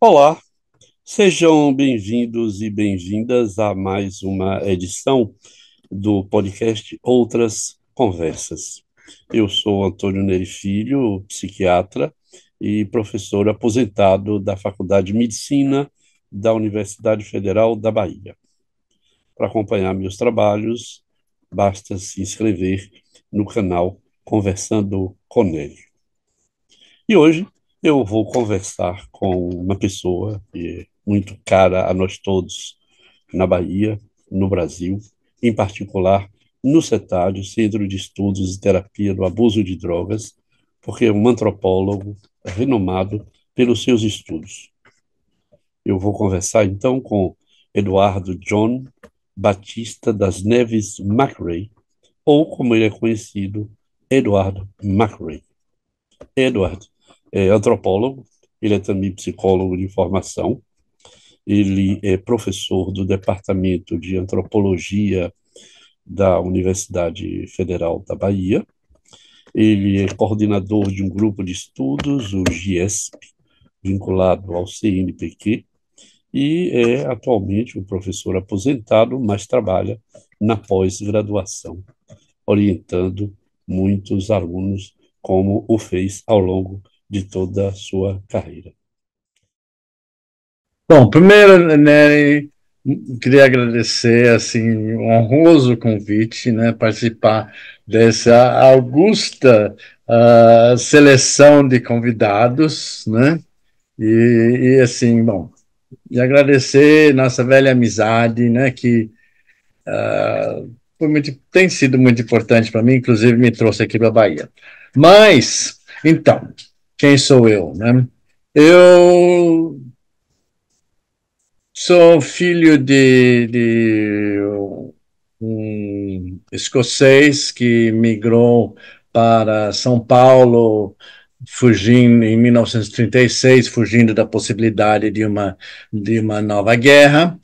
Olá, sejam bem-vindos e bem-vindas a mais uma edição do podcast Outras Conversas. Eu sou Antônio Neri Filho, psiquiatra e professor aposentado da Faculdade de Medicina da Universidade Federal da Bahia. Para acompanhar meus trabalhos, basta se inscrever no canal Conversando com Neri. E hoje eu vou conversar com uma pessoa que é muito cara a nós todos na Bahia, no Brasil, em particular no CETAD, Centro de Estudos e Terapia do Abuso de Drogas, porque é um antropólogo renomado pelos seus estudos. Eu vou conversar então com Eduardo John Batista das Neves McRae, ou como ele é conhecido, Eduardo McRae. Edward é antropólogo, ele é também psicólogo de formação, ele é professor do Departamento de Antropologia da Universidade Federal da Bahia, ele é coordenador de um grupo de estudos, o GIESP, vinculado ao CNPq, e é atualmente um professor aposentado, mas trabalha na pós-graduação, orientando muitos alunos, como o fez ao longo de toda a sua carreira. Bom, primeiro, né, queria agradecer, assim, um honroso convite, né, participar dessa augusta seleção de convidados, né, assim, bom, e agradecer nossa velha amizade, né, que tem sido muito importante para mim, inclusive me trouxe aqui para a Bahia. Mas, então, quem sou eu, né? Eu sou filho de um escocês que migrou para São Paulo, fugindo em 1936, fugindo da possibilidade de uma nova guerra.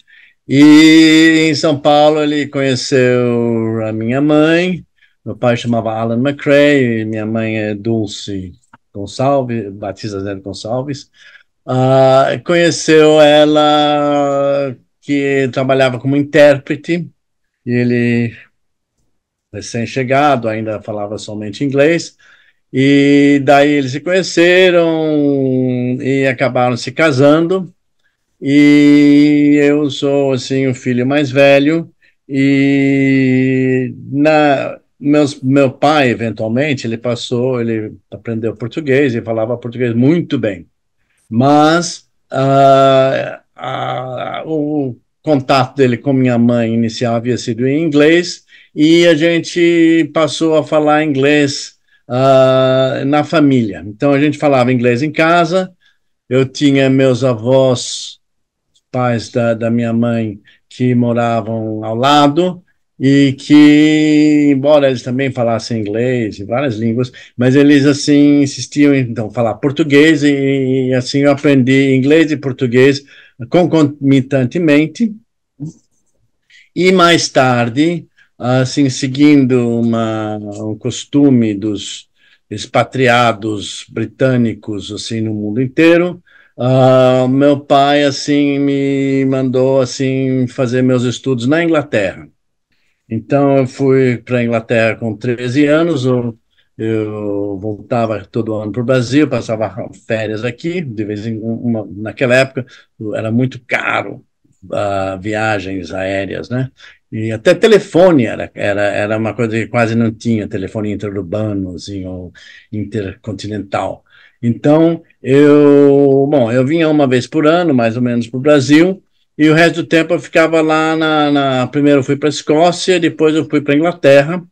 E em São Paulo ele conheceu a minha mãe. Meu pai chamava Alan McRae, minha mãe é Dulce Gonçalves, Batista Zé Gonçalves. Conheceu ela que trabalhava como intérprete, e ele, recém-chegado, ainda falava somente inglês, e daí eles se conheceram e acabaram se casando, e eu sou, assim, o filho mais velho, meu pai, eventualmente, ele aprendeu português e falava português muito bem. Mas o contato dele com minha mãe inicial havia sido em inglês e a gente passou a falar inglês na família. Então a gente falava inglês em casa. Eu tinha meus avós, pais da minha mãe, que moravam ao lado e que, embora eles também falassem inglês e várias línguas, mas eles, assim, insistiam em, então, falar português e assim, eu aprendi inglês e português concomitantemente. E mais tarde, assim, seguindo um costume dos expatriados britânicos, assim, no mundo inteiro, meu pai, assim, me mandou, assim, fazer meus estudos na Inglaterra. Então, eu fui para a Inglaterra com 13 anos, eu voltava todo ano para o Brasil, passava férias aqui, de vez em naquela época era muito caro viagens aéreas, né? E até telefone era uma coisa que quase não tinha, telefone interurbano, assim, ou intercontinental. Então, eu vinha uma vez por ano, mais ou menos, para o Brasil, e o resto do tempo eu ficava lá primeiro eu fui para a Escócia, depois eu fui para a Inglaterra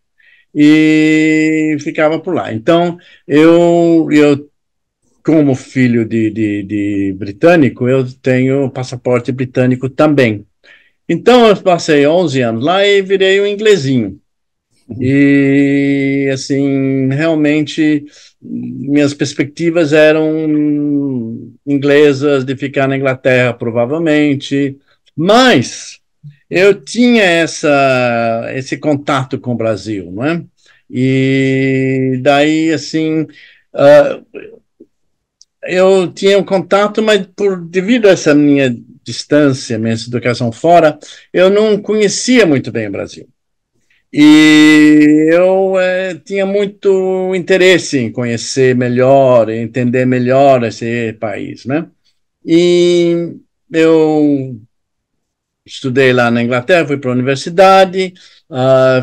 e ficava por lá. Então, eu como filho de britânico, eu tenho passaporte britânico também. Então, eu passei 11 anos lá e virei um inglesinho. E, assim, realmente, minhas perspectivas eram inglesas de ficar na Inglaterra, provavelmente, mas eu tinha esse contato com o Brasil, não é? E daí, assim, uh, eu tinha um contato, mas devido a essa minha distância, minha educação fora, eu não conhecia muito bem o Brasil. E eu tinha muito interesse em conhecer melhor, entender melhor esse país, né? E eu estudei lá na Inglaterra, fui para a universidade,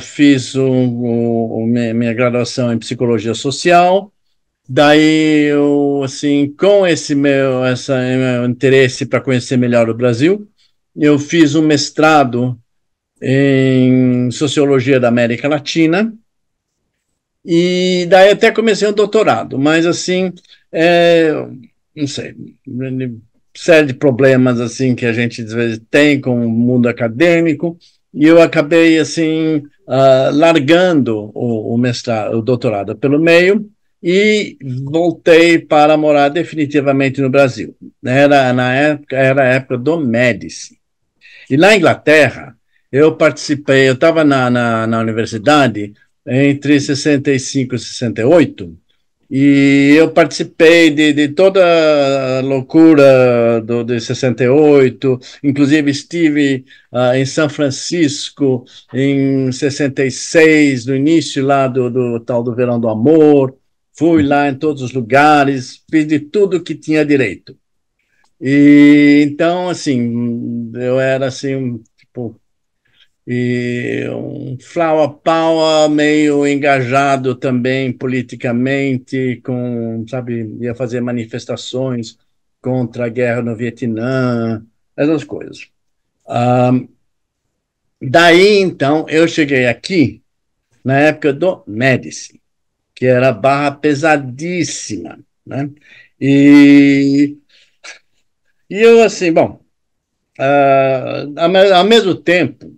fiz minha graduação em psicologia social. Daí eu, assim, com meu interesse para conhecer melhor o Brasil, eu fiz um mestrado em sociologia da América Latina e daí até comecei um doutorado, mas assim, é, não sei, série de problemas assim que a gente às vezes tem com o mundo acadêmico e eu acabei assim largando o mestrado, o doutorado pelo meio e voltei para morar definitivamente no Brasil. Era a época do Médici. E na Inglaterra, eu participei, eu estava na universidade entre 65 e 68, e eu participei de toda a loucura de 68, inclusive estive em São Francisco em 66, no início lá do tal do Verão do Amor, fui lá em todos os lugares, fiz de tudo que tinha direito. E então, assim, eu era assim, tipo, um flower power meio engajado também politicamente, sabe, ia fazer manifestações contra a guerra no Vietnã, essas coisas. Ah, daí, então, eu cheguei aqui na época do Médici, que era barra pesadíssima, né? E, e eu, assim, bom, ao mesmo tempo,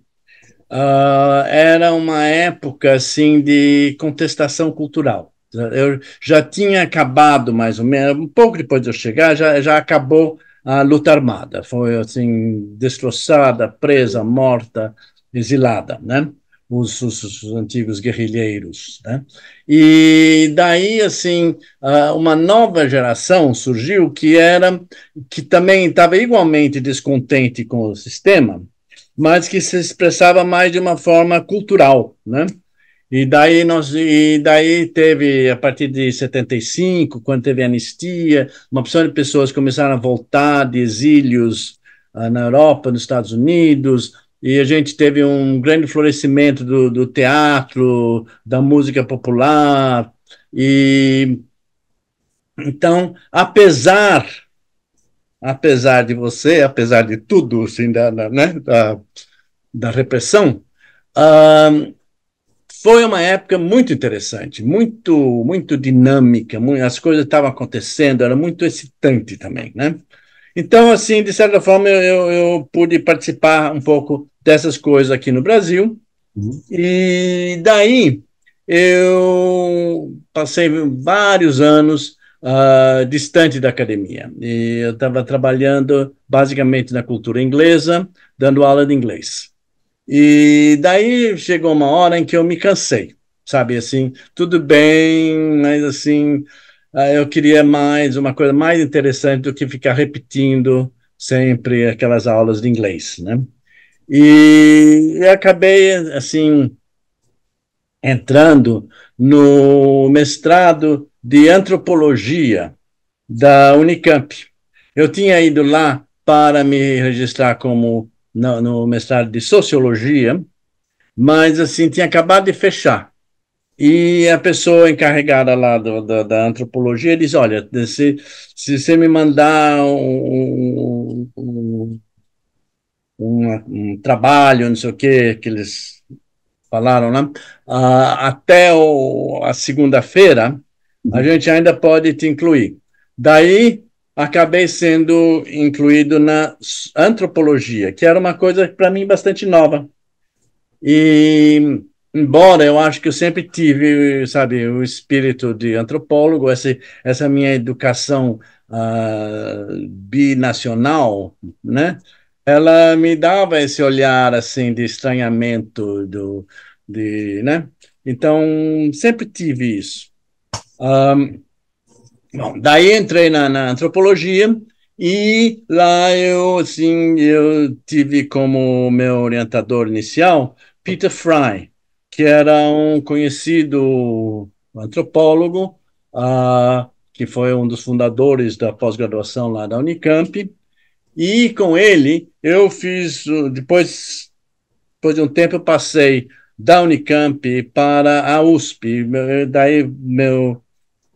era uma época assim de contestação cultural. Eu já tinha acabado mais ou menos, um pouco depois de eu chegar, já acabou a luta armada. Foi assim destroçada, presa, morta, exilada, né? Os antigos guerrilheiros, né? E daí assim uma nova geração surgiu que também estava igualmente descontente com o sistema, mas que se expressava mais de uma forma cultural, né? E daí teve, a partir de 75, quando teve a anistia, uma opção de pessoas começaram a voltar de exílios na Europa, nos Estados Unidos, e a gente teve um grande florescimento do teatro, da música popular, e então, apesar de você, apesar de tudo, assim, né, da repressão, ah, foi uma época muito interessante, muito dinâmica, as coisas estavam acontecendo, era muito excitante também, né? Então, assim, de certa forma, eu pude participar um pouco dessas coisas aqui no Brasil, Uhum. e daí eu passei vários anos distante da academia. E eu estava trabalhando basicamente na cultura inglesa, dando aula de inglês. E daí chegou uma hora em que eu me cansei, sabe, assim, tudo bem, mas assim, eu queria mais, uma coisa mais interessante do que ficar repetindo sempre aquelas aulas de inglês, né? E eu acabei, assim, entrando no mestrado de antropologia da Unicamp. Eu tinha ido lá para me registrar como no mestrado de sociologia, mas assim tinha acabado de fechar. E a pessoa encarregada lá da antropologia diz: Olha, se você me mandar um trabalho, não sei o que eles falaram lá, até a segunda-feira, a gente ainda pode te incluir. Daí acabei sendo incluído na antropologia, que era uma coisa para mim bastante nova. E embora eu acho que eu sempre tive, sabe, o espírito de antropólogo, essa minha educação binacional, né? Ela me dava esse olhar assim de estranhamento né? Então sempre tive isso. Bom, daí entrei na antropologia e lá eu tive como meu orientador inicial Peter Fry, que era um conhecido antropólogo, que foi um dos fundadores da pós-graduação lá da Unicamp. E com ele eu fiz, depois de um tempo eu passei da Unicamp para a USP. Daí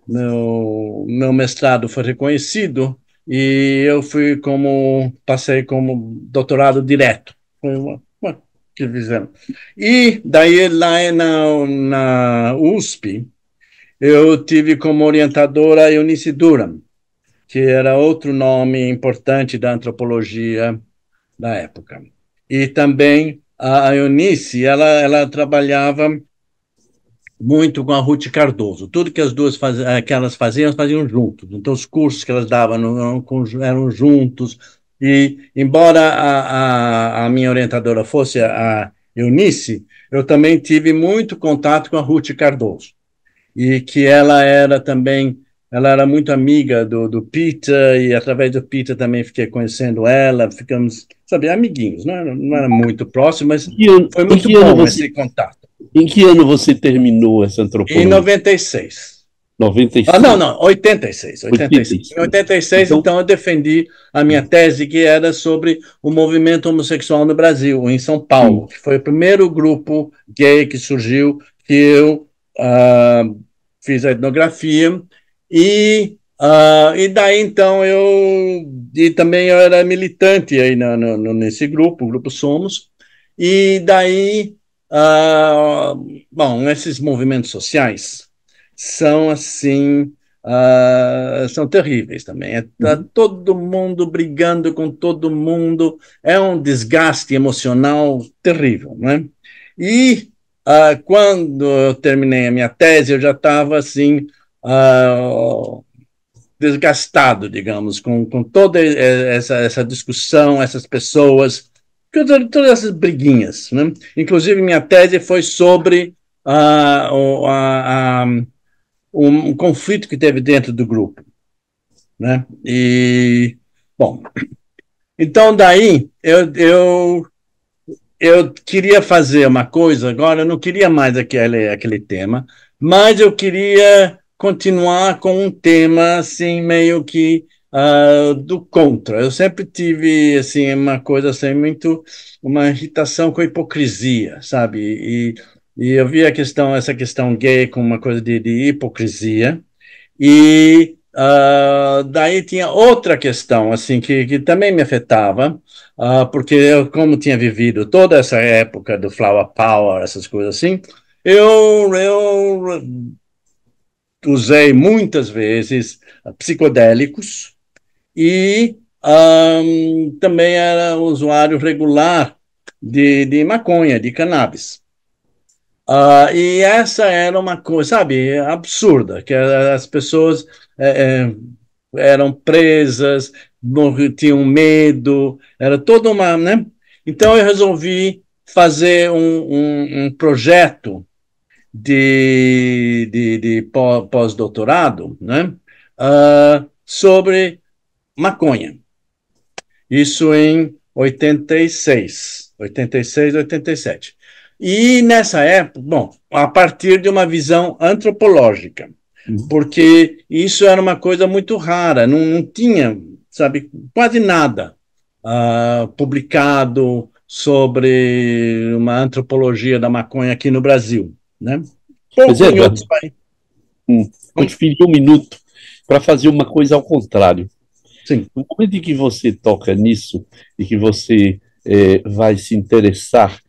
meu mestrado foi reconhecido e eu passei como doutorado direto. Foi que fizemos. E daí lá na USP, eu tive como orientadora a Eunice Durham, que era outro nome importante da antropologia da época. E também a Eunice, ela trabalhava muito com a Ruth Cardoso. Tudo que que elas faziam juntos. Então, os cursos que elas davam eram juntos. E, embora a minha orientadora fosse a Eunice, eu também tive muito contato com a Ruth Cardoso. E que ela era muito amiga do Peter, e através do Peter também fiquei conhecendo ela, ficamos, sabe, amiguinhos, não era muito próximo, mas foi Em muito que ano bom você, esse contato. em que ano você terminou essa Em antropologia? 96. Não, 96, não, 86, 86. Em 86. 86, Então, então, eu defendi a minha tese, que era sobre o movimento homossexual no Brasil, em São Paulo, sim. que foi o primeiro grupo gay que surgiu, que eu ah, fiz a etnografia, e daí, então, e também eu era militante aí nesse grupo, o Grupo Somos, e daí, bom, esses movimentos sociais são assim, são terríveis também. Tá Uhum. todo mundo brigando com todo mundo, é um desgaste emocional terrível, né? E quando eu terminei a minha tese, eu já estava assim, desgastado, digamos, com toda essa discussão, essas pessoas, todas essas briguinhas, né? Inclusive, minha tese foi sobre um conflito que teve dentro do grupo, né? E, bom, então daí eu queria fazer uma coisa, agora eu não queria mais aquele tema, mas eu queria continuar com um tema assim, meio que do contra. Eu sempre tive assim, uma coisa assim, uma irritação com a hipocrisia, sabe? E eu vi essa questão gay como uma coisa de hipocrisia. E daí tinha outra questão assim que também me afetava, porque eu, como tinha vivido toda essa época do Flower Power, essas coisas assim, eu usei muitas vezes psicodélicos e também era usuário regular de maconha, de cannabis. E essa era uma coisa, sabe, absurda, que as pessoas eram presas, tinham medo, era toda uma, né? Então eu resolvi fazer um projeto de pós-doutorado, né? Sobre maconha. Isso em 86, 87. E nessa época, bom, a partir de uma visão antropológica, Uhum. porque isso era uma coisa muito rara, não tinha, sabe, quase nada publicado sobre uma antropologia da maconha aqui no Brasil, né? Mas, Pouco em Edward, outros países. vou te pedir um minuto para fazer uma coisa ao contrário. Sim. No momento em que você toca nisso e que você vai se interessar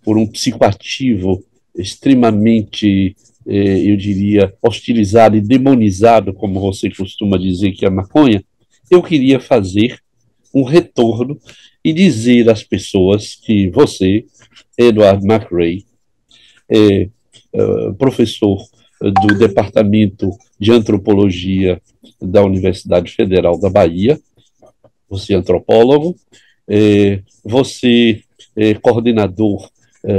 por um psicoativo extremamente, eu diria, hostilizado e demonizado, como você costuma dizer que é a maconha, eu queria fazer um retorno e dizer às pessoas que você, Edward McRae, é professor do Departamento de Antropologia da Universidade Federal da Bahia, você é antropólogo, você é coordenador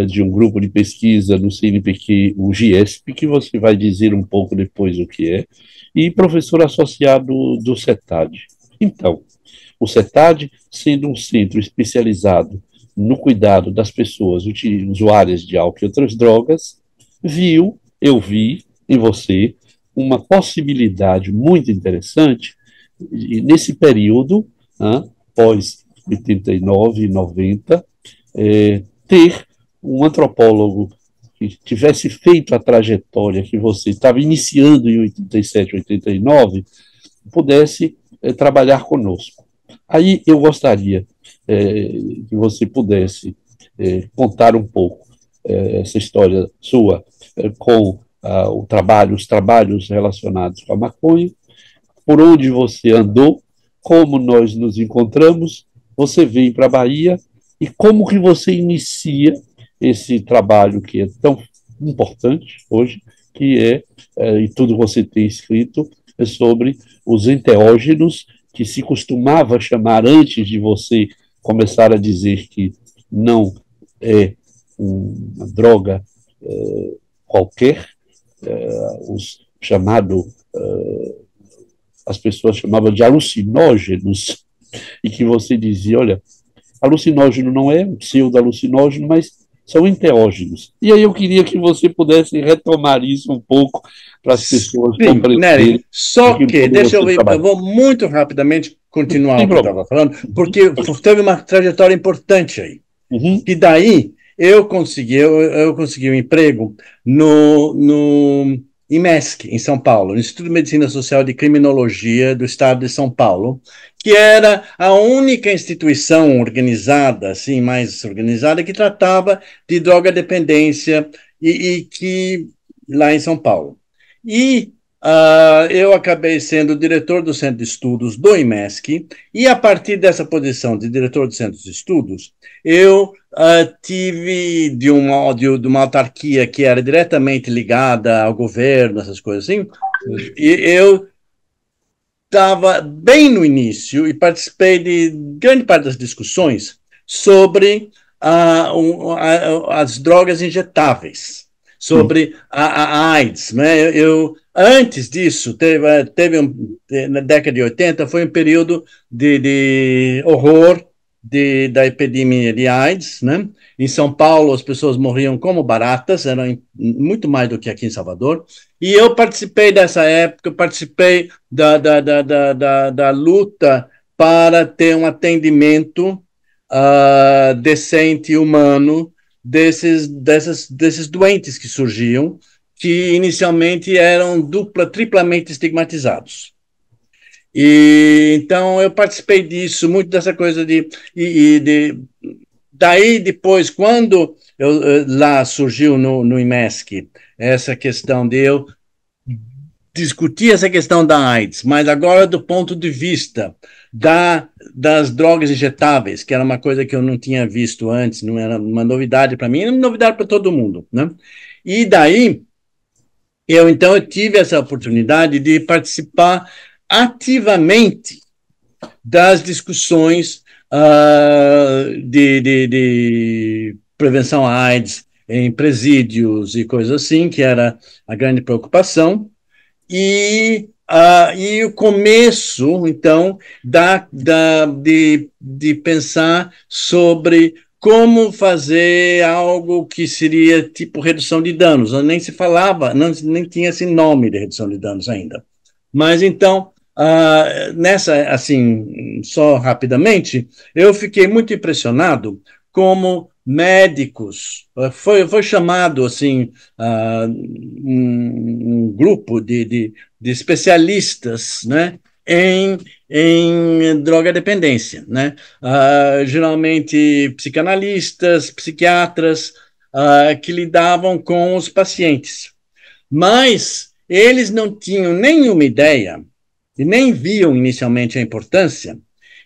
de um grupo de pesquisa no CNPq, o GIESP, que você vai dizer um pouco depois o que é, e professor associado do CETAD. Então, o CETAD, sendo um centro especializado no cuidado das pessoas usuárias de álcool e outras drogas, eu vi em você uma possibilidade muito interessante, e nesse período, pós 89 e 90, ter um antropólogo que tivesse feito a trajetória que você estava iniciando em 87, 89, pudesse trabalhar conosco. Aí eu gostaria que você pudesse contar um pouco essa história sua com os trabalhos relacionados com a maconha, por onde você andou, como nós nos encontramos, você veio para a Bahia e como que você inicia esse trabalho que é tão importante hoje, que e tudo você tem escrito, é sobre os enteógenos, que se costumava chamar, antes de você começar a dizer que não é uma droga qualquer, os chamado as pessoas chamavam de alucinógenos, e que você dizia, olha, alucinógeno não é um pseudo-alucinógeno, mas são enteógenos. E aí eu queria que você pudesse retomar isso um pouco para as pessoas Sim, Nery, compreenderem só que, deixa eu ver, eu trabalha. vou muito rapidamente continuar Sem o que eu problema. estava falando, porque teve uma trajetória importante aí. Uhum. E daí eu consegui um emprego no IMESC, em São Paulo, Instituto de Medicina Social e de Criminologia do Estado de São Paulo, que era a única instituição organizada, assim, mais organizada, que tratava de droga-dependência e que lá em São Paulo. E eu acabei sendo diretor do Centro de Estudos do IMESC, e a partir dessa posição de diretor do Centro de Estudos, eu tive de uma autarquia que era diretamente ligada ao governo, essas coisas assim, e eu estava bem no início e participei de grande parte das discussões sobre as drogas injetáveis, sobre a AIDS. Né? Antes disso, na década de 80, foi um período de horror da epidemia de AIDS, né? Em São Paulo, as pessoas morriam como baratas, eram muito mais do que aqui em Salvador. E eu participei dessa época, participei da luta para ter um atendimento decente e humano desses doentes que surgiam, que inicialmente eram triplamente estigmatizados. E então eu participei disso, muito dessa coisa daí depois, quando lá surgiu no IMESC essa questão de eu discutir essa questão da AIDS, mas agora do ponto de vista das drogas injetáveis, que era uma coisa que eu não tinha visto antes, não era uma novidade para mim, era uma novidade para todo mundo, né? E daí então eu tive essa oportunidade de participar ativamente das discussões de prevenção à AIDS em presídios e coisas assim, que era a grande preocupação. E o começo, então, de pensar sobre como fazer algo que seria tipo redução de danos. Nem se falava, nem tinha esse nome de redução de danos ainda. Mas então, assim, só rapidamente, eu fiquei muito impressionado como médicos, foi chamado assim um grupo de especialistas, né, em droga dependência, né? Geralmente psicanalistas, psiquiatras, que lidavam com os pacientes, mas eles não tinham nenhuma ideia e nem viam inicialmente a importância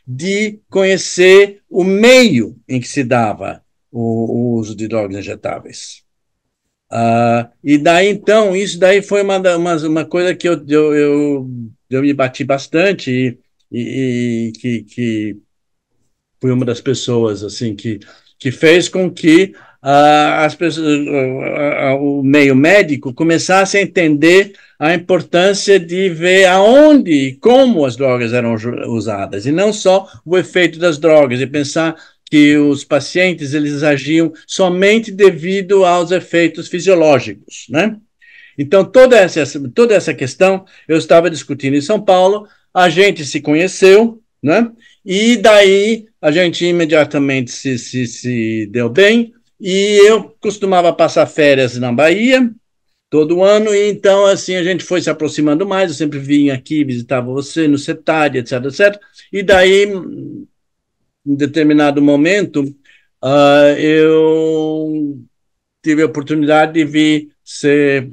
de conhecer o meio em que se dava o uso de drogas injetáveis. E daí, então, isso daí foi uma coisa que eu me bati bastante e que fui uma das pessoas assim que fez com que as pessoas, o meio médico começasse a entender a importância de ver aonde e como as drogas eram usadas, e não só o efeito das drogas, e pensar que os pacientes eles agiam somente devido aos efeitos fisiológicos, né? Então, toda essa questão eu estava discutindo em São Paulo, a gente se conheceu, né? E daí a gente imediatamente se deu bem, e eu costumava passar férias na Bahia todo ano, e então assim a gente foi se aproximando mais, eu sempre vinha aqui, visitava você no CETAD, etc, etc, e daí, em determinado momento, eu tive a oportunidade de vir ser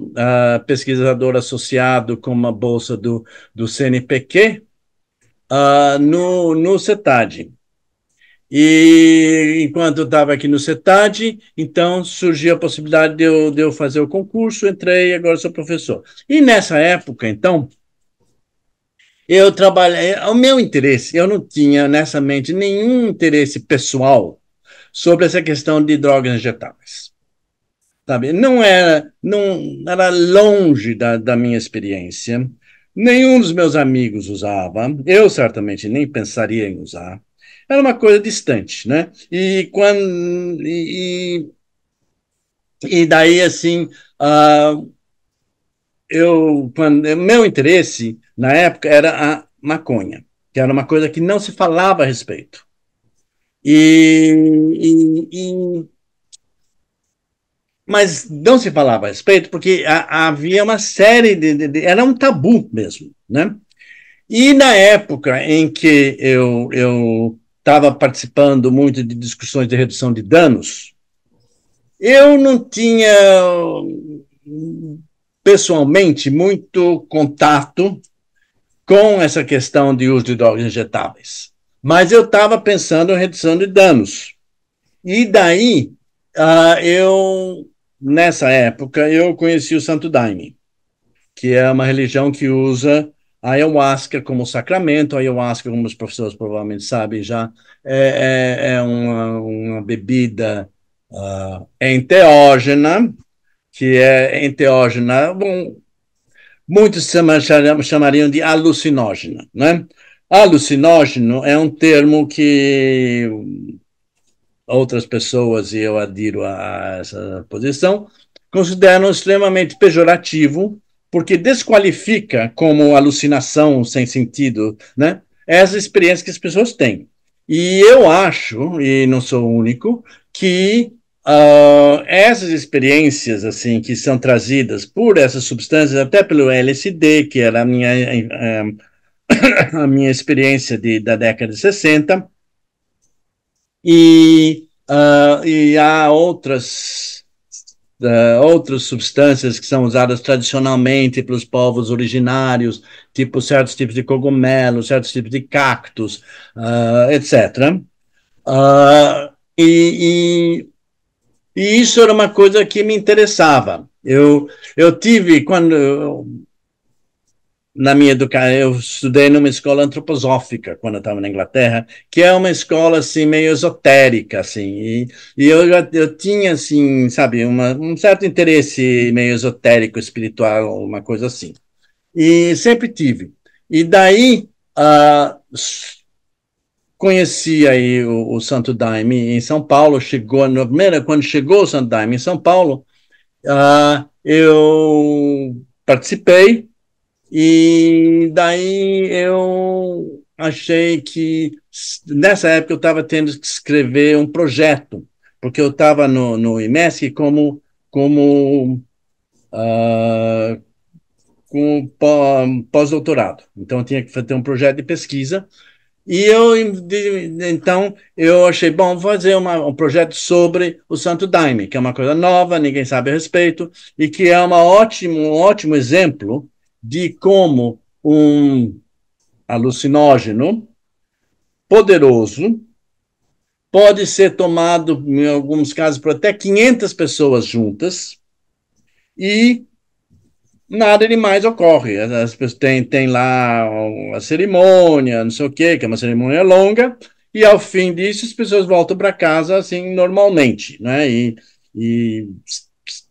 pesquisador associado com uma bolsa do CNPq no CETAD. E enquanto eu estava aqui no CETAD, então surgiu a possibilidade de eu fazer o concurso, entrei, agora sou professor. E nessa época, então, eu trabalhei, o meu interesse, eu não tinha nessa mente nenhum interesse pessoal sobre essa questão de drogas injetáveis. Sabe? Não era longe da minha experiência. Nenhum dos meus amigos usava. Eu certamente nem pensaria em usar. Era uma coisa distante, né? E daí assim, meu interesse na época era a maconha, que era uma coisa que não se falava a respeito. E mas não se falava a respeito porque havia uma série era um tabu mesmo, né? E na época em que eu estava participando muito de discussões de redução de danos, eu não tinha pessoalmente muito contato com essa questão de uso de drogas injetáveis, mas eu estava pensando em redução de danos. E daí, nessa época, eu conheci o Santo Daime, que é uma religião que usa a ayahuasca como sacramento. A ayahuasca, como os professores provavelmente sabem já, é uma bebida enteógena, que é enteógena, bom, muitos chamariam de alucinógena, né? Alucinógeno é um termo que outras pessoas, e eu adiro a essa posição, consideram extremamente pejorativo, porque desqualifica como alucinação sem sentido, né? Essa experiência que as pessoas têm. E eu acho, e não sou o único, que essas experiências assim que são trazidas por essas substâncias, até pelo LSD, que era a minha experiência da década de 60, e há outras substâncias que são usadas tradicionalmente pelos povos originários, tipo certos tipos de cogumelos, certos tipos de cactos, etc. Uh, e, e isso era uma coisa que me interessava. Eu tive, na minha educação, eu estudei numa escola antroposófica quando eu estava na Inglaterra, que é uma escola assim meio esotérica, assim, e eu tinha assim, sabe, um certo interesse meio esotérico, espiritual, uma coisa assim, e sempre tive. E daí conheci aí o Santo Daime em São Paulo. Quando chegou o Santo Daime em São Paulo, eu participei. E daí eu achei que, nessa época, eu estava tendo que escrever um projeto, porque eu estava no IMESC como com pós-doutorado. Então, eu tinha que fazer um projeto de pesquisa. E então, eu achei, bom, vou fazer um projeto sobre o Santo Daime, que é uma coisa nova, ninguém sabe a respeito, e que é um ótimo exemplo de como um alucinógeno poderoso pode ser tomado, em alguns casos, por até 500 pessoas juntas, e nada de mais ocorre. As pessoas têm lá a cerimônia, não sei o quê, que é uma cerimônia longa, e ao fim disso as pessoas voltam para casa assim normalmente, né? e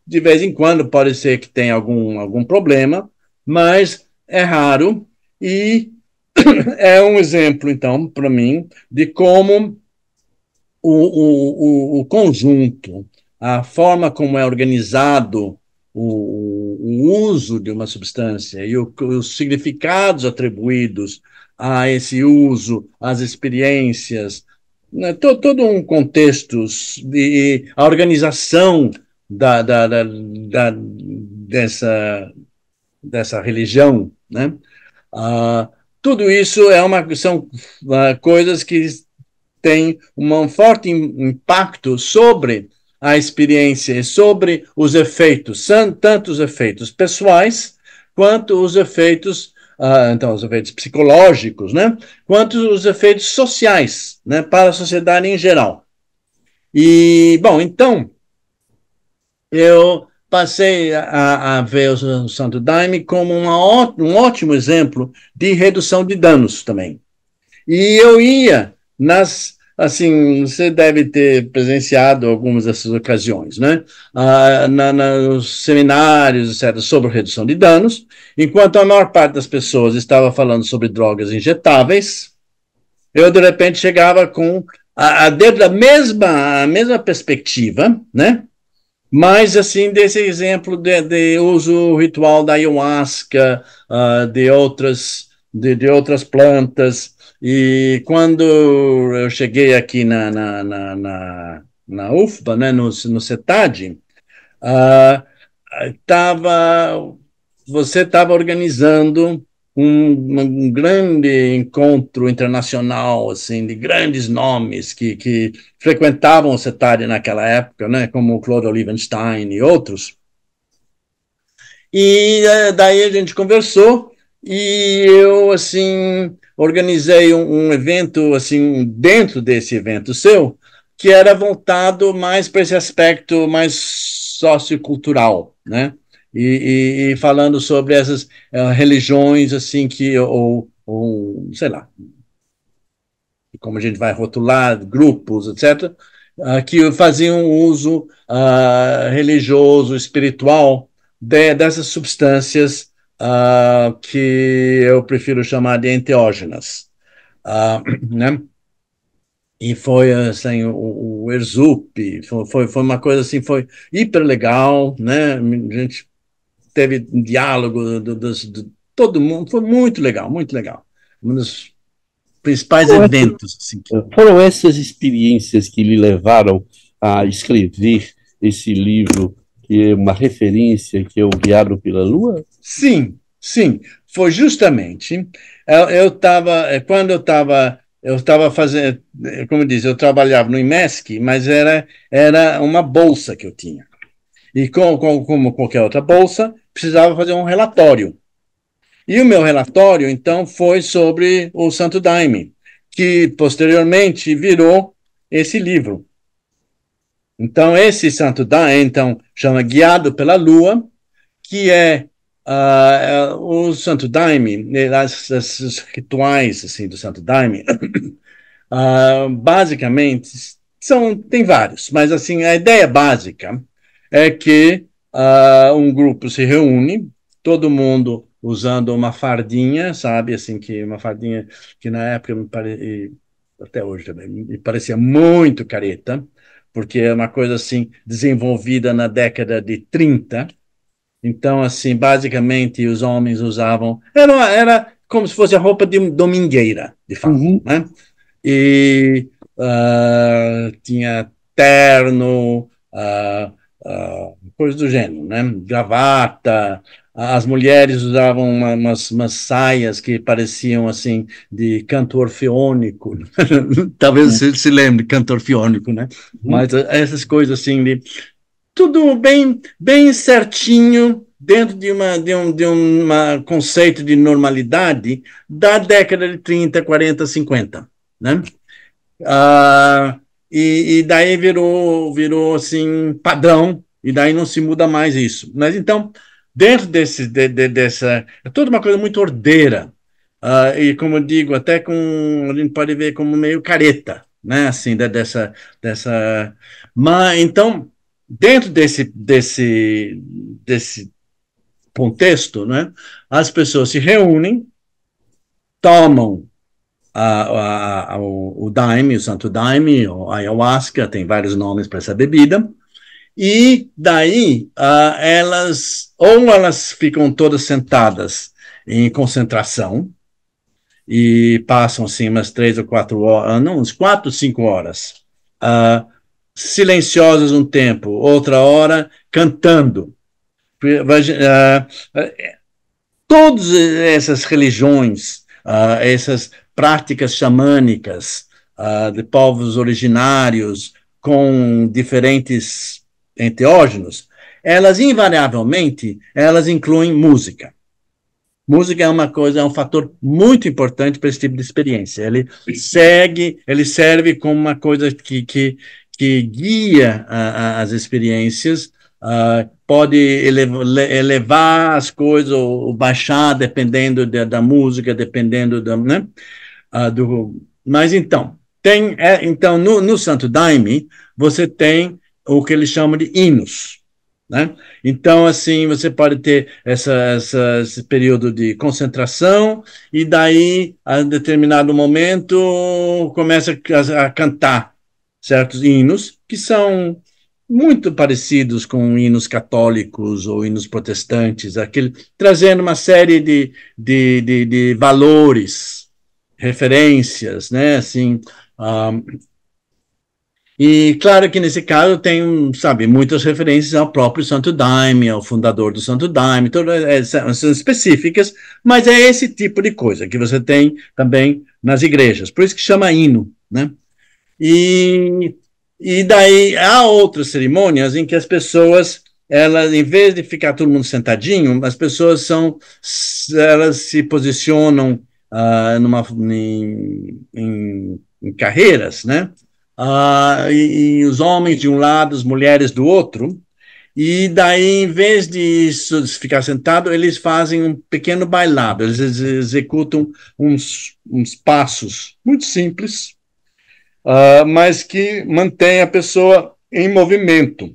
de vez em quando pode ser que tenha algum problema, mas é raro e é um exemplo, então, para mim, de como o conjunto, a forma como é organizado o uso de uma substância e os significados atribuídos a esse uso, as experiências, né, todo um contexto de a organização dessa religião, né? Ah, tudo isso são coisas que têm um forte impacto sobre a experiência e sobre os efeitos, tanto os efeitos pessoais quanto os efeitos, então, os efeitos psicológicos, né? Quanto os efeitos sociais, né? Para a sociedade em geral. E, bom, então, eu passei a ver o Santo Daime como um ótimo exemplo de redução de danos também. E eu ia assim, você deve ter presenciado algumas dessas ocasiões, né? Nos seminários, etc., sobre redução de danos, enquanto a maior parte das pessoas estava falando sobre drogas injetáveis, eu, de repente, chegava com dentro da mesma perspectiva, né? Mas, assim, desse exemplo de uso ritual da ayahuasca, de outras plantas. E quando eu cheguei aqui na UFBA, né, no CETAD, ah, tava, você estava organizando um grande encontro internacional, assim, de grandes nomes que frequentavam o CETAD naquela época, né, como o Claude Olivenstein e outros. E daí a gente conversou e eu, assim, organizei um evento, assim, dentro desse evento seu, que era voltado mais para esse aspecto mais sociocultural, né? E falando sobre essas religiões, assim, sei lá, como a gente vai rotular, grupos, etc., que faziam uso religioso, espiritual dessas substâncias que eu prefiro chamar de enteógenas. Né? E foi assim, o Erzup, foi uma coisa assim, foi hiper legal, né? A gente teve um diálogo de todo mundo, foi muito legal, muito legal. Um dos principais Foram essas, eventos assim, foram essas experiências que lhe levaram a escrever esse livro, que é uma referência, que é o Guiado pela Lua? sim, sim, foi justamente. Eu estava, quando eu estava fazendo, como diz, eu trabalhava no IMESC, mas era uma bolsa que eu tinha. E como qualquer outra bolsa, precisava fazer um relatório. E o meu relatório, então, foi sobre o Santo Daime, que posteriormente virou esse livro. Então, esse Santo Daime, então, chama Guiado pela Lua, que é o Santo Daime, né, os rituais assim, do Santo Daime, basicamente, tem vários, mas assim, a ideia básica é que um grupo se reúne, todo mundo usando uma fardinha, sabe, assim, que uma fardinha que na época até hoje também, me parecia muito careta, porque é uma coisa assim, desenvolvida na década de 30. Então, assim, basicamente, os homens usavam. Era como se fosse a roupa de domingueira, de fato, Uhum. né? E tinha terno, coisa do gênero, né? Gravata. As mulheres usavam umas saias que pareciam assim de canto orfeônico. Talvez você se lembre, canto orfeônico, né? Uhum. Mas essas coisas assim de tudo bem, bem certinho dentro de uma conceito de normalidade da década de 30, 40, 50, né? Ah, e daí virou assim padrão e daí não se muda mais isso. Mas então dentro dessa é toda uma coisa muito ordeira. E como eu digo, até a gente pode ver como meio careta, né? Assim, dessa. Mas então dentro desse contexto, né, as pessoas se reúnem, tomam o daime, o santo daime, o ayahuasca, tem vários nomes para essa bebida, e daí elas ficam todas sentadas em concentração e passam assim umas 3 ou 4 horas, não, uns 4, 5 horas, uh, silenciosas um tempo, outra hora cantando. Todas essas religiões, essas práticas xamânicas de povos originários com diferentes enteógenos, elas invariavelmente incluem música. Música é um fator muito importante para esse tipo de experiência. Ele serve como uma coisa que guia as experiências, pode elevar as coisas ou baixar, dependendo da música, dependendo né? Mas então no Santo Daime, você tem o que eles chamam de hinos. Né? Então, assim, você pode ter esse período de concentração e daí, a determinado momento, começa a cantar certos hinos que são muito parecidos com hinos católicos ou hinos protestantes, trazendo uma série de valores, referências, né? Assim, e claro que nesse caso tem, sabe, muitas referências ao próprio Santo Daime, ao fundador do Santo Daime, todas são específicas, mas é esse tipo de coisa que você tem também nas igrejas, por isso que chama hino, né? E daí há outras cerimônias em que as pessoas, elas, em vez de ficar todo mundo sentadinho, as pessoas elas se posicionam em carreiras, né? E os homens de um lado, as mulheres do outro, e daí, em vez de ficar sentado, eles fazem um pequeno bailado, eles executam uns passos muito simples, mas que mantém a pessoa em movimento.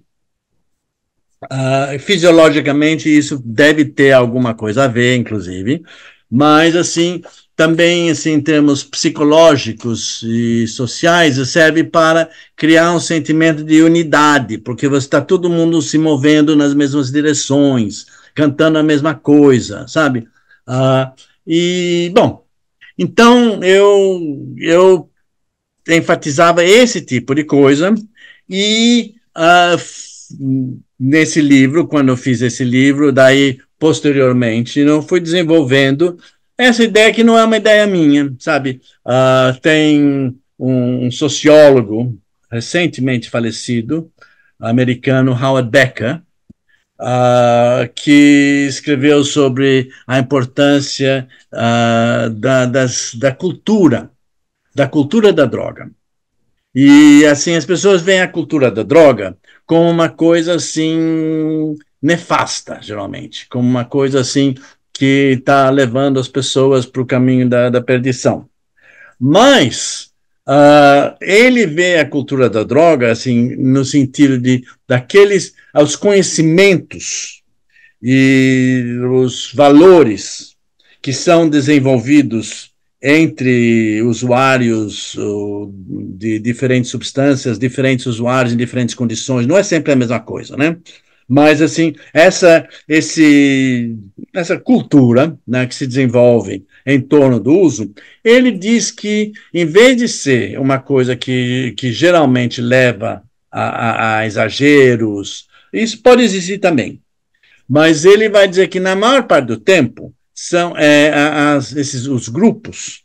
Fisiologicamente, isso deve ter alguma coisa a ver, inclusive, mas, assim, também, assim, em termos psicológicos e sociais, serve para criar um sentimento de unidade, porque você está todo mundo se movendo nas mesmas direções, cantando a mesma coisa, sabe? Bom, então eu enfatizava esse tipo de coisa e nesse livro, quando eu fiz esse livro, daí posteriormente eu fui desenvolvendo essa ideia que não é uma ideia minha, sabe? Tem um sociólogo recentemente falecido, americano, Howard Becker, que escreveu sobre a importância da cultura da droga. E, assim, as pessoas veem a cultura da droga como uma coisa, assim, nefasta, geralmente, como uma coisa, assim, que está levando as pessoas para o caminho da perdição. Mas ele vê a cultura da droga, assim, no sentido os conhecimentos e os valores que são desenvolvidos entre usuários de diferentes substâncias, diferentes usuários em diferentes condições, não é sempre a mesma coisa, né? Mas, assim, essa cultura, né, que se desenvolve em torno do uso, ele diz que, em vez de ser uma coisa que geralmente leva a exageros, isso pode existir também, mas ele vai dizer que, na maior parte do tempo, os grupos,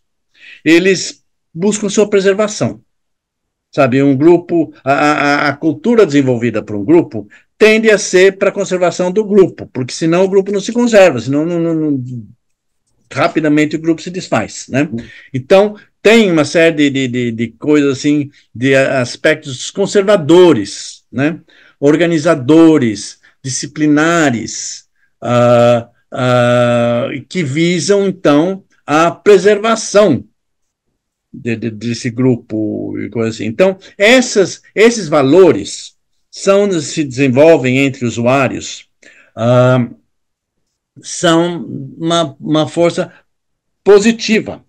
eles buscam sua preservação. Sabe, um grupo, a cultura desenvolvida por um grupo tende a ser para a conservação do grupo, porque senão o grupo não se conserva, senão rapidamente o grupo se desfaz, né? Então, tem uma série de coisas assim, de aspectos conservadores, né? Organizadores, disciplinares, que visam, então, a preservação desse grupo e coisa assim. Então, esses valores se desenvolvem entre usuários, ah, são uma força positiva.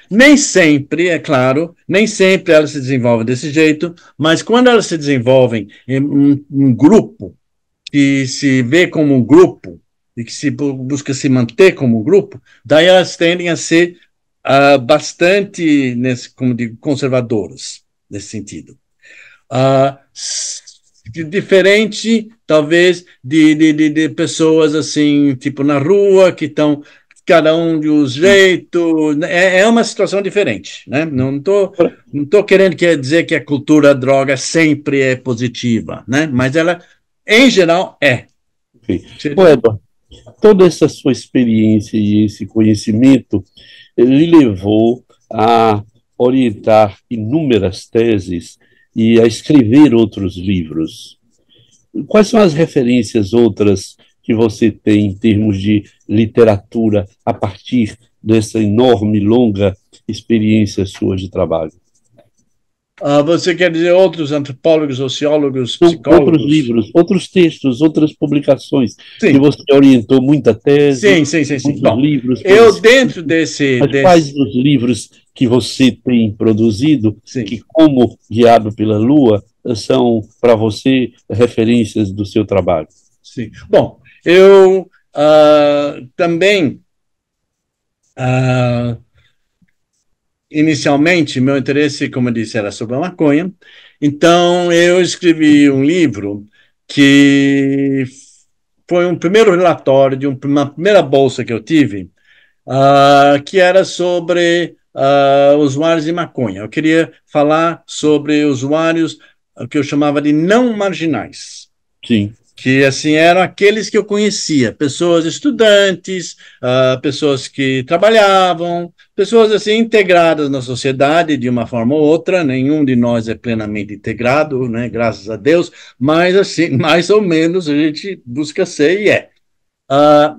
Nem sempre, é claro, nem sempre elas se desenvolvem desse jeito, mas quando elas se desenvolvem em um grupo, que se vê como um grupo e que se busca se manter como um grupo, daí elas tendem a ser bastante, como digo, conservadoras nesse sentido. Uh, Diferente, talvez, de pessoas assim, tipo na rua, que estão cada um de um jeito. É uma situação diferente, né? Não tô querendo dizer que a cultura droga sempre é positiva, né? Mas ela, em geral, é. Ok. Ô, Edward, toda essa sua experiência e esse conhecimento lhe levou a orientar inúmeras teses e a escrever outros livros. Quais são as referências outras que você tem em termos de literatura a partir dessa enorme, longa experiência sua de trabalho? Você quer dizer outros antropólogos, sociólogos, São outros psicólogos? livros, outros textos, outras publicações que Sim, você orientou muita tese, sim, sim, sim, sim. muitos Bom, livros por eu escrito. dentro Mas quais desse, os livros que você tem produzido sim. que, como Guiado pela Lua, são para você referências do seu trabalho? Sim. Bom, eu também, ah, inicialmente, meu interesse, como eu disse, era sobre a maconha. Então, eu escrevi um livro que foi um primeiro relatório de uma primeira bolsa que eu tive, que era sobre usuários de maconha. Eu queria falar sobre usuários que eu chamava de não marginais, Sim. que assim eram aqueles que eu conhecia, pessoas estudantes, pessoas que trabalhavam, pessoas assim integradas na sociedade de uma forma ou outra. Nenhum de nós é plenamente integrado, né? Graças a Deus, mas assim, mais ou menos a gente busca ser e é.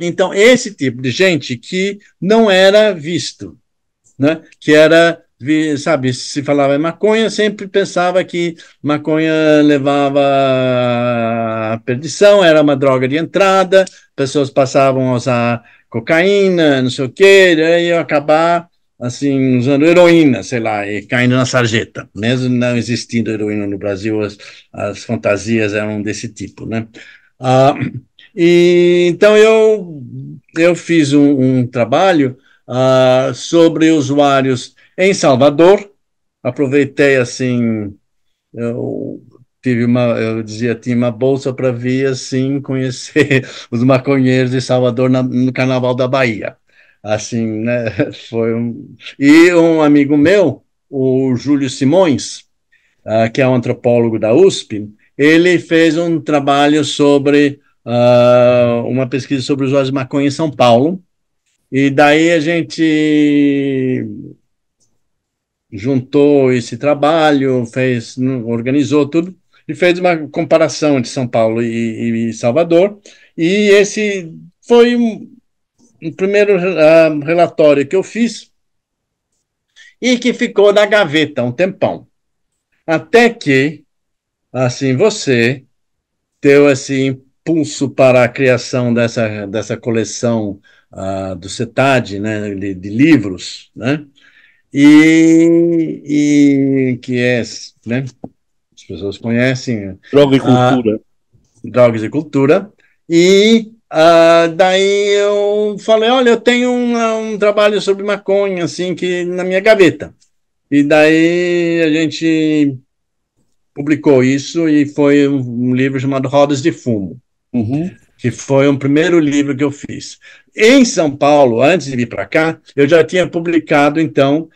Então, esse tipo de gente que não era visto, né? Que era, sabe, se falava em maconha, sempre pensava que maconha levava à perdição, era uma droga de entrada, pessoas passavam a usar cocaína, não sei o quê, e aí ia acabar assim usando heroína, sei lá, e caindo na sarjeta. Mesmo não existindo heroína no Brasil, as fantasias eram desse tipo, né? Ah, e então eu fiz um trabalho sobre usuários em Salvador. Aproveitei assim, eu eu dizia, tinha uma bolsa para vir assim conhecer os maconheiros de Salvador no Carnaval da Bahia. Assim, né? E um amigo meu, o Júlio Simões, que é um antropólogo da USP, ele fez um trabalho sobre uma pesquisa sobre os usuários de maconha em São Paulo. E daí a gente juntou esse trabalho, organizou tudo e fez uma comparação de São Paulo e Salvador. E esse foi um primeiro relatório que eu fiz e que ficou na gaveta um tempão. Até que, assim, você deu esse impulso para a criação dessa coleção do CETAD, né, de livros, né? E que é, né, as pessoas conhecem Droga e a cultura. Drogas e Cultura, e daí eu falei, olha, eu tenho um trabalho sobre maconha, assim, que na minha gaveta. E daí a gente publicou isso e foi um livro chamado Rodas de Fumo, Uhum, que foi um primeiro livro que eu fiz. Em São Paulo, antes de vir para cá, eu já tinha publicado, então,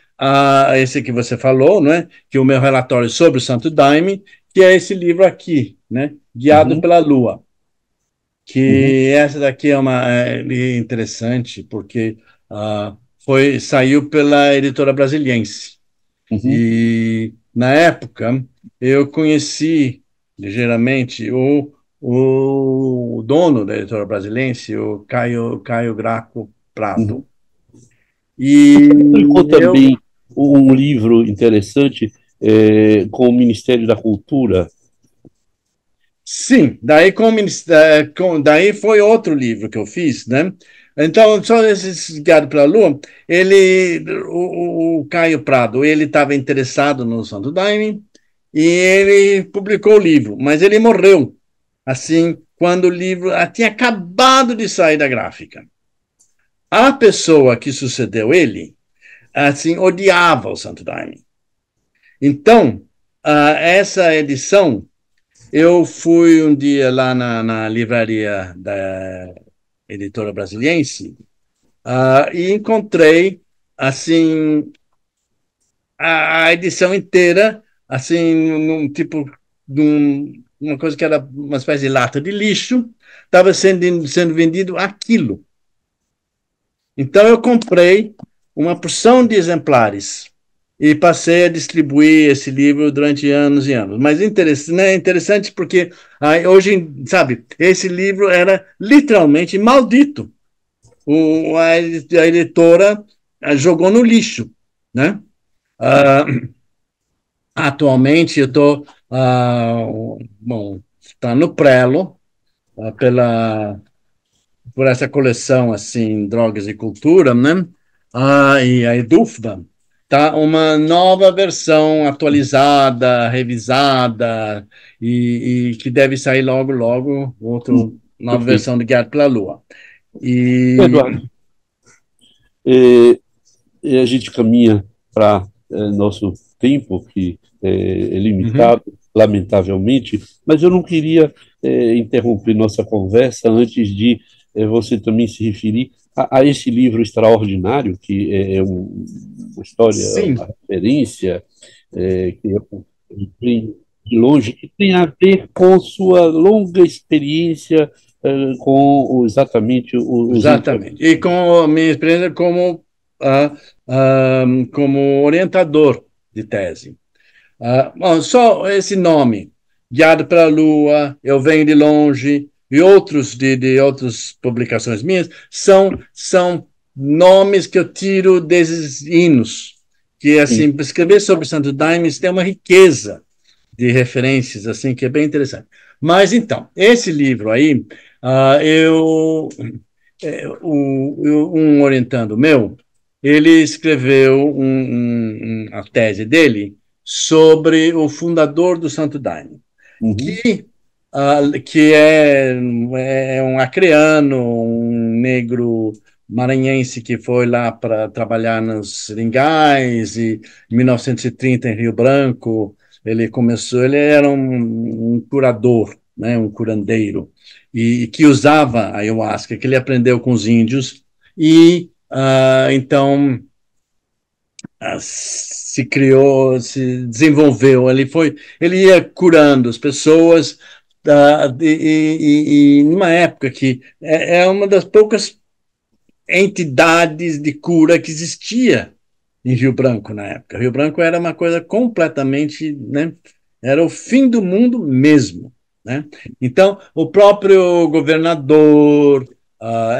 esse que você falou, né, que é o meu relatório sobre o Santo Daime, que é esse livro aqui, né, Guiado uhum, pela Lua, uhum, que essa daqui é interessante, porque saiu pela editora Brasiliense. uhum. E na época eu conheci ligeiramente o dono da editora Brasilense, o Caio Graco Uhum. Prado. Você E publicou eu, também um livro interessante com o Ministério da Cultura. Sim, daí foi outro livro que eu fiz, né? Então, só esse Guiado pela Lua, o Caio Prado, ele estava interessado no Santo Daime e ele publicou o livro, mas ele morreu, assim, quando o livro tinha acabado de sair da gráfica. A pessoa que sucedeu ele, assim, odiava o Santo Daime. Então, essa edição eu fui um dia lá na livraria da editora Brasiliense e encontrei assim a edição inteira, assim, num tipo uma coisa que era uma espécie de lata de lixo, estava sendo vendido a quilo. Então eu comprei uma porção de exemplares e passei a distribuir esse livro durante anos e anos. Mas é interessante porque hoje, sabe, esse livro era literalmente maldito. A editora jogou no lixo, né? Uh, atualmente eu estou, bom, está no prelo, pela por essa coleção assim, Drogas e Cultura, né? E a Edufba, tá uma nova versão atualizada, revisada e que deve sair logo, logo, outra nova Perfeito. versão de Guiado pela Lua. E Eduardo, é, a gente caminha para nosso tempo, que é uhum, limitado, lamentavelmente, mas eu não queria interromper nossa conversa antes de você também se referir a esse livro extraordinário, que uma história, uma sim, referência, que vem de longe, que tem a ver com sua longa experiência com exatamente os exatamente. E com a minha experiência ah, como orientador de tese. Bom, só esse nome, Guiado pela Lua, Eu Venho de Longe, e outros de outras publicações minhas, são nomes que eu tiro desses hinos, que, sim. assim, escrever sobre Santo Daime tem uma riqueza de referências, assim, que é bem interessante. Mas, então, esse livro aí, um orientando meu, ele escreveu a tese dele sobre o fundador do Santo Daime, Uhum. que é um acreano, um negro maranhense que foi lá para trabalhar nos seringais e em 1930 em Rio Branco ele era um curador, né, um curandeiro e que usava a ayahuasca que ele aprendeu com os índios e então se criou, se desenvolveu. Ele ia curando as pessoas e numa época que é uma das poucas entidades de cura que existia em Rio Branco na época. Rio Branco era uma coisa completamente, né? Era o fim do mundo mesmo, né? Então, o próprio governador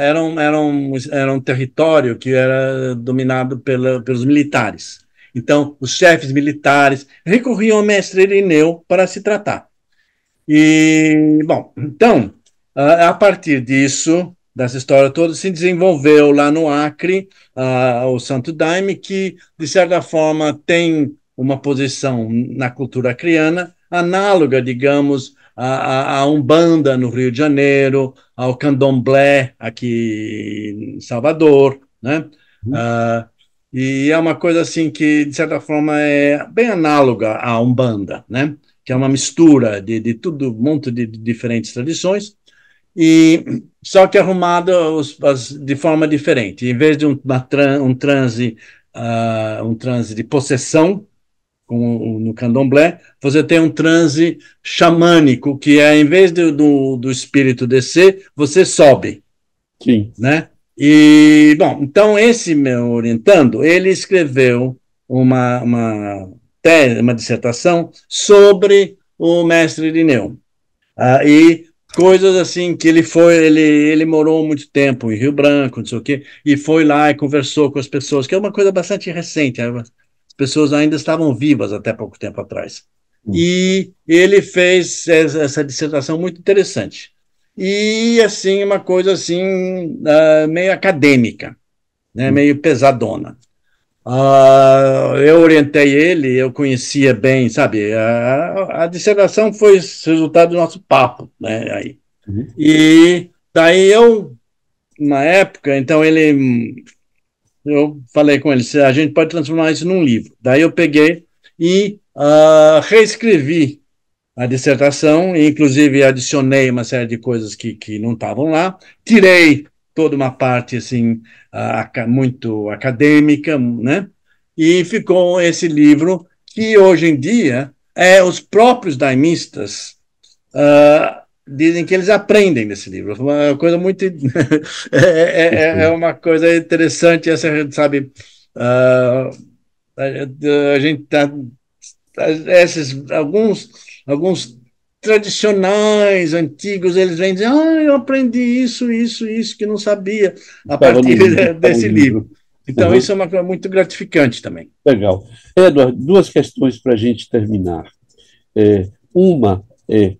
era um território que era dominado pelos militares. Então, os chefes militares recorriam ao mestre Irineu para se tratar. E, bom, então, a partir disso, dessa história toda, se desenvolveu lá no Acre o Santo Daime, que, de certa forma, tem uma posição na cultura acreana análoga, digamos, à Umbanda no Rio de Janeiro, ao Candomblé aqui em Salvador, né? Ah, e é uma coisa assim que, de certa forma, é bem análoga à Umbanda, né? Que é uma mistura de tudo, um monte de diferentes tradições, e só que arrumada de forma diferente. Em vez de um transe de possessão, como no candomblé, você tem um transe xamânico, que é, em vez do espírito descer, você sobe, Sim. né? E, bom, então esse meu orientando, ele escreveu uma dissertação sobre o mestre Irineu. E coisas assim que ele morou muito tempo em Rio Branco, não sei o quê, e foi lá e conversou com as pessoas, que é uma coisa bastante recente, as pessoas ainda estavam vivas até pouco tempo atrás. E ele fez essa dissertação muito interessante. E, assim, uma coisa assim, meio acadêmica, né, meio pesadona. Eu orientei ele, eu conhecia bem, sabe? A dissertação foi resultado do nosso papo, né? Aí. Uhum. E daí eu, na época, então eu falei com ele, a gente pode transformar isso num livro. Daí eu peguei e reescrevi a dissertação, e inclusive adicionei uma série de coisas que não estavam lá, tirei toda uma parte assim muito acadêmica, né? E ficou esse livro que hoje em dia os próprios daimistas dizem que eles aprendem desse livro. Uma coisa muito é uma coisa interessante essa, sabe? Uh, a gente tá esses alguns tradicionais antigos, eles vêm dizer, eu aprendi isso que não sabia a Estava no partir livro, estava no desse livro. livro. Então Uhum. isso é uma coisa muito gratificante também. Legal. Edward, duas questões para a gente terminar. Uma é,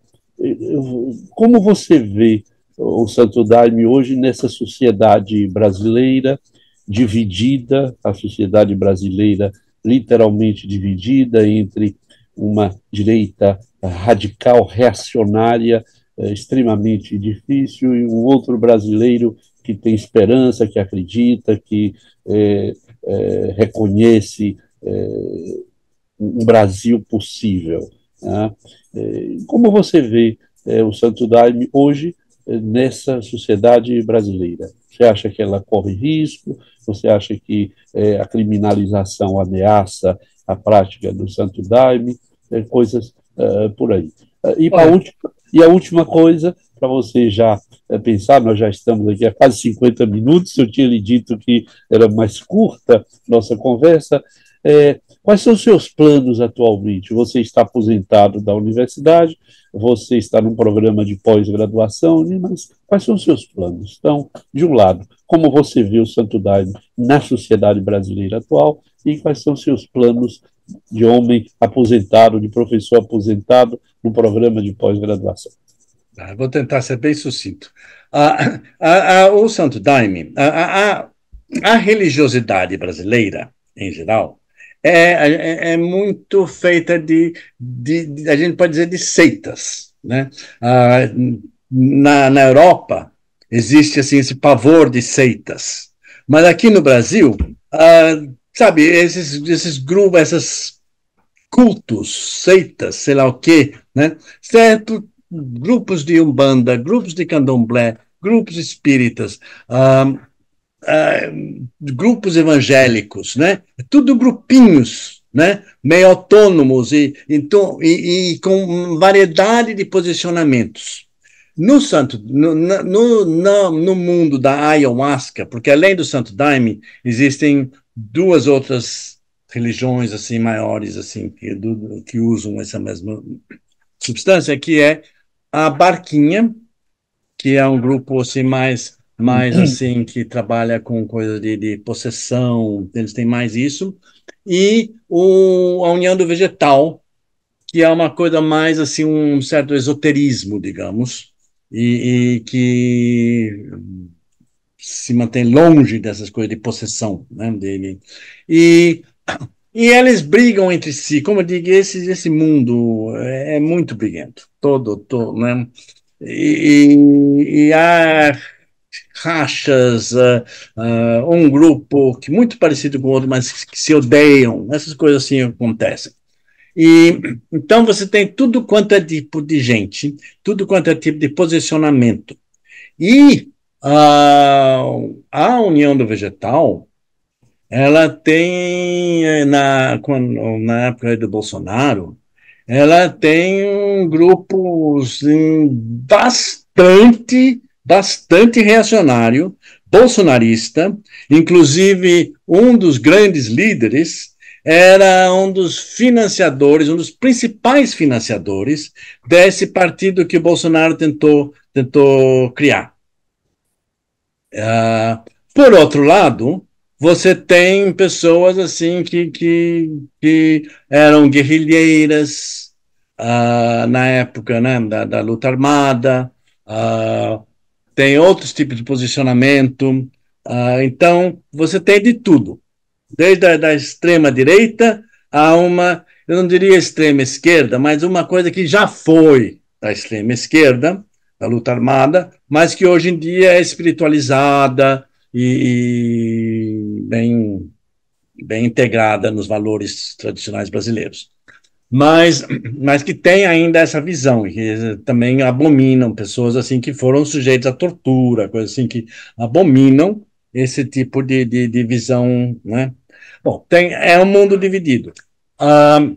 como você vê o Santo Daime hoje nessa sociedade brasileira dividida, a sociedade brasileira literalmente dividida entre uma direita radical, reacionária, extremamente difícil, e um outro brasileiro que tem esperança, que acredita, que reconhece um Brasil possível. Né? Como você vê o Santo Daime hoje nessa sociedade brasileira? Você acha que ela corre risco? Você acha que a criminalização ameaça a prática do Santo Daime? Coisas por aí. Olha, E a última coisa, para você já pensar, nós já estamos aqui há quase 50 minutos, eu tinha lhe dito que era mais curta nossa conversa. Quais são os seus planos atualmente? Você está aposentado da universidade, você está num programa de pós-graduação, mas quais são os seus planos? Então, de um lado, como você vê o Santo Daime na sociedade brasileira atual e quais são os seus planos de homem aposentado, de professor aposentado no programa de pós-graduação? vou tentar ser bem sucinto. O Santo Daime, a religiosidade brasileira, em geral, é muito feita a gente pode dizer, de seitas, né? Ah, na Europa, existe assim esse pavor de seitas. Mas aqui no Brasil, sabe, esses grupos, essas cultos, seitas, sei lá o quê, né? Certo? Grupos de Umbanda, grupos de Candomblé, grupos espíritas, grupos evangélicos, né? Tudo grupinhos, né? Meio autônomos e com variedade de posicionamentos. No mundo da ayahuasca, porque além do Santo Daime, existem duas outras religiões assim maiores assim que usam essa mesma substância, que é a Barquinha, que é um grupo assim mais assim que trabalha com coisa de possessão, eles têm mais isso, e a União do Vegetal, que é uma coisa mais assim um certo esoterismo, digamos, e que se mantém longe dessas coisas de possessão, né, dele. E e eles brigam entre si, como eu digo, esse mundo é muito briguento, todo, né? E há rachas, um grupo que muito parecido com o outro, mas que se odeiam, essas coisas assim acontecem. E então você tem tudo quanto é tipo de gente, tudo quanto é tipo de posicionamento. E a União do Vegetal, ela tem, na época do Bolsonaro, ela tem um grupo assim, bastante reacionário, bolsonarista. Inclusive, um dos grandes líderes era um dos financiadores, um dos principais financiadores desse partido que o Bolsonaro tentou criar. Por outro lado, você tem pessoas assim que eram guerrilheiras, na época, né, da luta armada, ah, tem outros tipos de posicionamento. Então, você tem de tudo, desde a da extrema-direita a uma, eu não diria extrema-esquerda, mas uma coisa que já foi da extrema-esquerda, da luta armada, mas que hoje em dia é espiritualizada e bem integrada nos valores tradicionais brasileiros. Mas que tem ainda essa visão, e que também abominam pessoas assim que foram sujeitos à tortura, coisas assim que abominam esse tipo de visão, né? Bom, é um mundo dividido. Uh,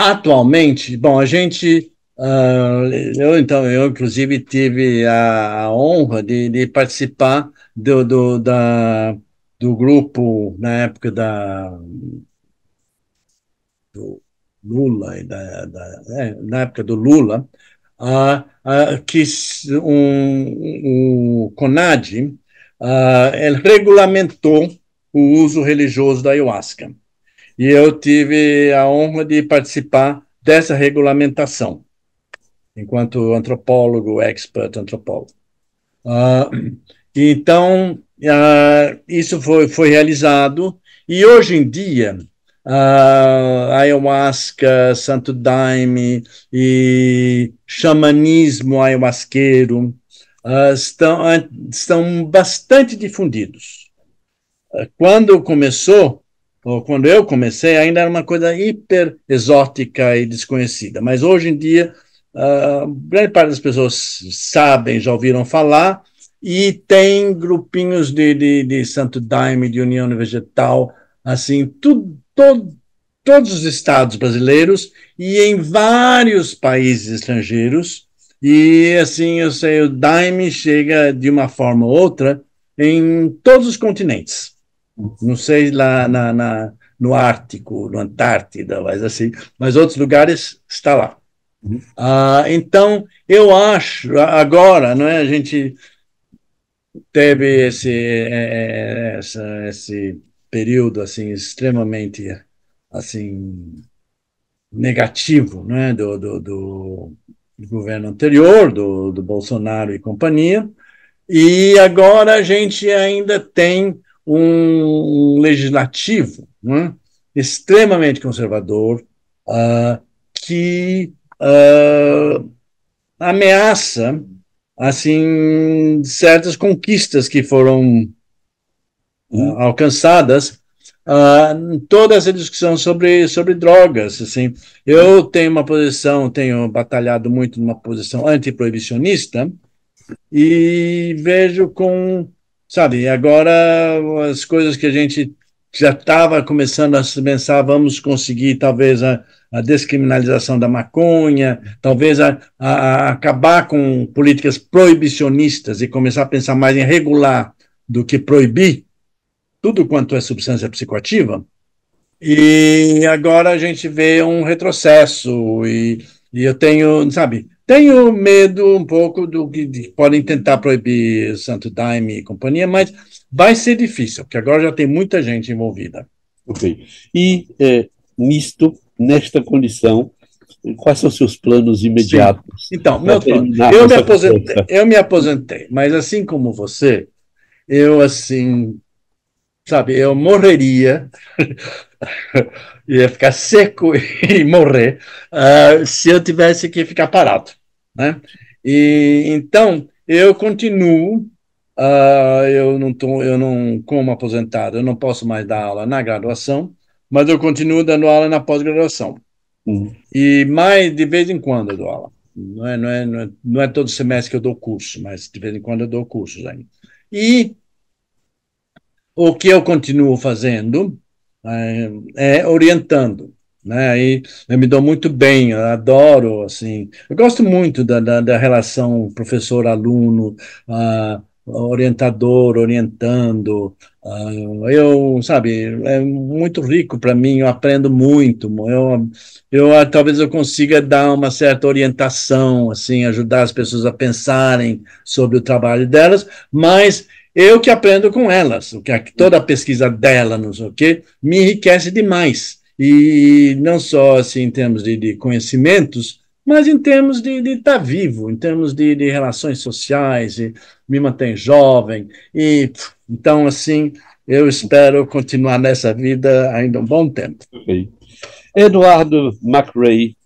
Atualmente, bom, a gente, eu inclusive tive a honra de participar do grupo na época do Lula, na época do Lula, que o CONAD ele regulamentou o uso religioso da ayahuasca. E eu tive a honra de participar dessa regulamentação, enquanto antropólogo, expert antropólogo. Então, isso foi realizado, e hoje em dia, ayahuasca, santo daime e xamanismo ayahuasqueiro estão bastante difundidos. Quando começou, ou quando eu comecei, ainda era uma coisa hiper exótica e desconhecida, mas hoje em dia, grande parte das pessoas sabem, já ouviram falar, e tem grupinhos de Santo Daime, de União Vegetal, assim, todos os estados brasileiros e em vários países estrangeiros. E assim, eu sei, o Daime chega de uma forma ou outra em todos os continentes. Não sei lá no Ártico, no Antártida, mas outros lugares está lá. Então, eu acho, agora, não é, a gente teve esse período assim extremamente assim negativo, né, do governo anterior, do Bolsonaro e companhia, e agora a gente ainda tem um legislativo, né, extremamente conservador, que ameaça assim certas conquistas que foram alcançadas, toda essa discussão sobre drogas. Assim, eu tenho batalhado muito numa posição antiproibicionista e vejo sabe, agora as coisas que a gente já estava começando a pensar, vamos conseguir talvez a descriminalização da maconha, talvez a acabar com políticas proibicionistas e começar a pensar mais em regular do que proibir tudo quanto é substância psicoativa, e agora a gente vê um retrocesso, e eu tenho medo um pouco do que podem tentar proibir Santo Daime e companhia, mas vai ser difícil, porque agora já tem muita gente envolvida. Ok. E nesta condição, quais são os seus planos imediatos? Sim. Então, eu me aposentei, mas assim como você, eu assim, sabe, eu morreria, ia ficar seco e morrer se eu tivesse que ficar parado, né? E então eu continuo, eu não como aposentado, eu não posso mais dar aula na graduação, mas eu continuo dando aula na pós-graduação. E mais de vez em quando eu dou aula. Não é todo semestre que eu dou curso, mas de vez em quando eu dou cursos ainda. E o que eu continuo fazendo é orientando, né? Aí eu me dou muito bem, eu adoro, assim, eu gosto muito da relação professor-aluno, orientador, orientando, sabe, é muito rico para mim, eu aprendo muito, talvez eu consiga dar uma certa orientação, assim, ajudar as pessoas a pensarem sobre o trabalho delas, mas eu que aprendo com elas, toda a pesquisa dela, não sei o quê, me enriquece demais. e não só assim em termos de conhecimentos, mas em termos de estar vivo, em termos de relações sociais, e me manter jovem. E então, assim, eu espero continuar nessa vida ainda um bom tempo. Ok. Eduardo McRae,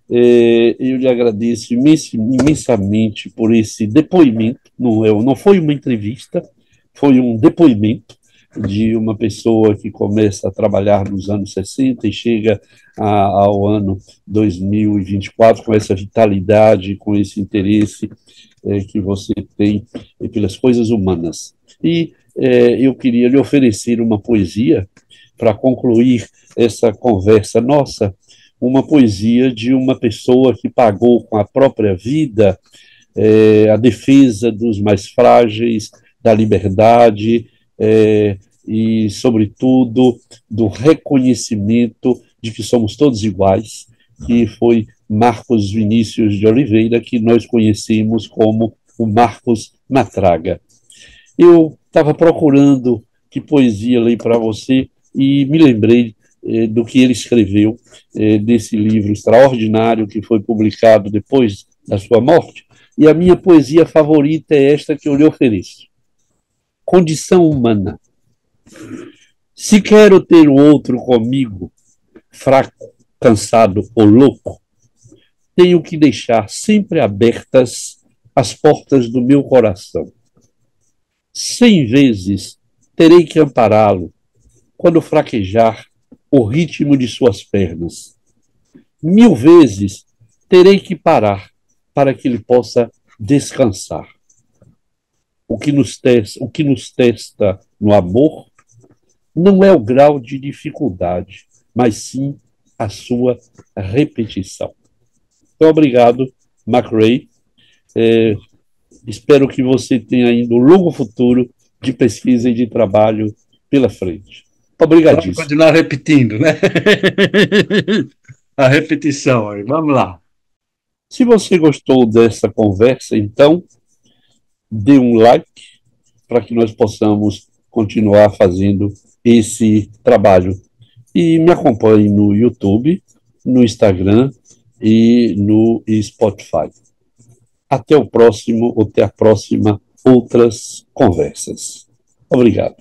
eu lhe agradeço imensamente por esse depoimento. Não foi uma entrevista, foi um depoimento de uma pessoa que começa a trabalhar nos anos 60 e chega ao ano 2024 com essa vitalidade, com esse interesse que você tem pelas coisas humanas. E eu queria lhe oferecer uma poesia para concluir essa conversa nossa, uma poesia de uma pessoa que pagou com a própria vida a defesa dos mais frágeis, da liberdade e, sobretudo, do reconhecimento de que somos todos iguais, que foi Marcos Vinícius de Oliveira, que nós conhecemos como o Marcos Matraga. Eu estava procurando que poesia ler para você e me lembrei do que ele escreveu desse livro extraordinário que foi publicado depois da sua morte. E a minha poesia favorita é esta que eu lhe ofereço. Condição humana. Se quero ter o outro comigo, fraco, cansado ou louco, tenho que deixar sempre abertas as portas do meu coração. 100 vezes terei que ampará-lo quando fraquejar o ritmo de suas pernas. 1000 vezes terei que parar para que ele possa descansar. O que nos testa no amor não é o grau de dificuldade, mas sim a sua repetição. Então, obrigado, McRae. Espero que você tenha ainda um longo futuro de pesquisa e de trabalho pela frente. Vamos Obrigadíssimo. continuar repetindo, né? A repetição aí. Vamos lá. Se você gostou dessa conversa, então, dê um like para que nós possamos continuar fazendo esse trabalho. E me acompanhe no YouTube, no Instagram e no Spotify. Até o próximo, ou até a próxima, outras conversas. Obrigado.